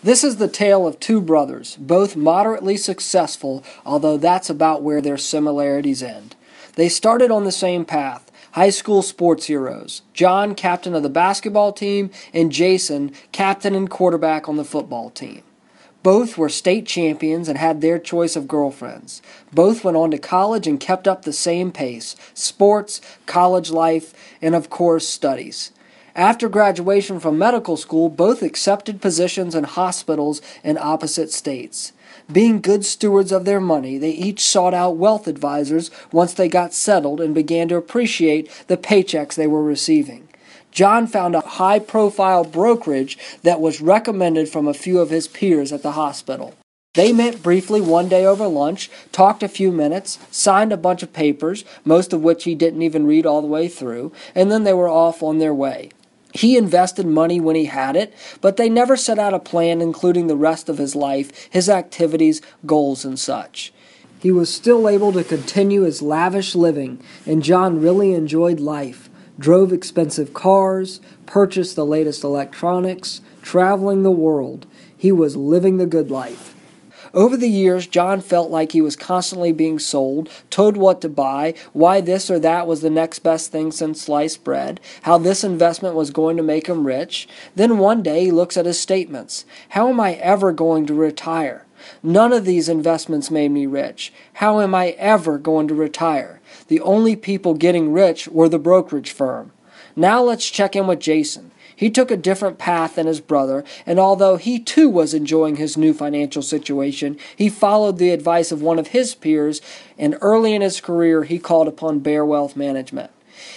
This is the tale of two brothers, both moderately successful, although that's about where their similarities end. They started on the same path, high school sports heroes. John, captain of the basketball team, and Jason, captain and quarterback on the football team. Both were state champions and had their choice of girlfriends. Both went on to college and kept up the same pace: sports, college life, and of course, studies. After graduation from medical school, both accepted positions in hospitals in opposite states. Being good stewards of their money, they each sought out wealth advisors once they got settled and began to appreciate the paychecks they were receiving. John found a high-profile brokerage that was recommended from a few of his peers at the hospital. They met briefly one day over lunch, talked a few minutes, signed a bunch of papers, most of which he didn't even read all the way through, and then they were off on their way. He invested money when he had it, but they never set out a plan including the rest of his life, his activities, goals, and such. He was still able to continue his lavish living, and John really enjoyed life, drove expensive cars, purchased the latest electronics, traveling the world. He was living the good life. Over the years, John felt like he was constantly being sold, told what to buy, why this or that was the next best thing since sliced bread, how this investment was going to make him rich. Then one day he looks at his statements. How am I ever going to retire? None of these investments made me rich. How am I ever going to retire? The only people getting rich were the brokerage firm. Now let's check in with Jason. He took a different path than his brother, and although he too was enjoying his new financial situation, he followed the advice of one of his peers, and early in his career he called upon Baer Wealth Management.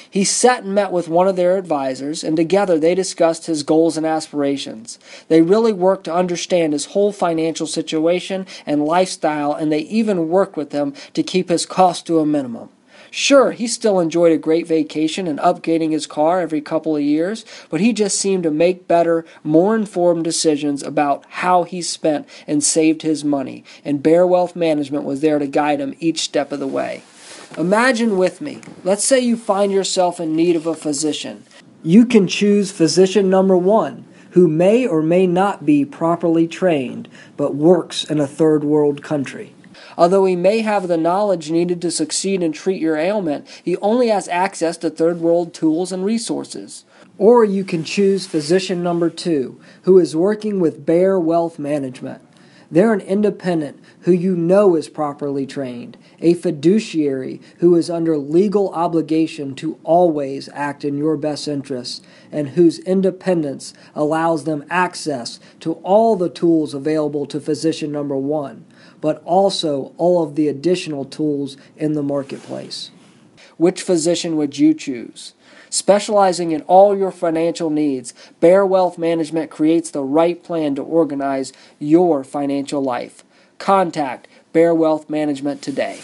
He sat and met with one of their advisors, and together they discussed his goals and aspirations. They really worked to understand his whole financial situation and lifestyle, and they even worked with him to keep his costs to a minimum. Sure, he still enjoyed a great vacation and upgrading his car every couple of years, but he just seemed to make better, more informed decisions about how he spent and saved his money, and Baer Wealth Management was there to guide him each step of the way. Imagine with me, let's say you find yourself in need of a physician. You can choose physician number 1, who may or may not be properly trained, but works in a third world country. Although he may have the knowledge needed to succeed and treat your ailment, he only has access to third world tools and resources. Or you can choose physician number 2, who is working with Baer Wealth Management. They're an independent who you know is properly trained, a fiduciary who is under legal obligation to always act in your best interests, and whose independence allows them access to all the tools available to physician number 1, but also all of the additional tools in the marketplace. Which physician would you choose? Specializing in all your financial needs, Baer Wealth Management creates the right plan to organize your financial life. Contact Baer Wealth Management today.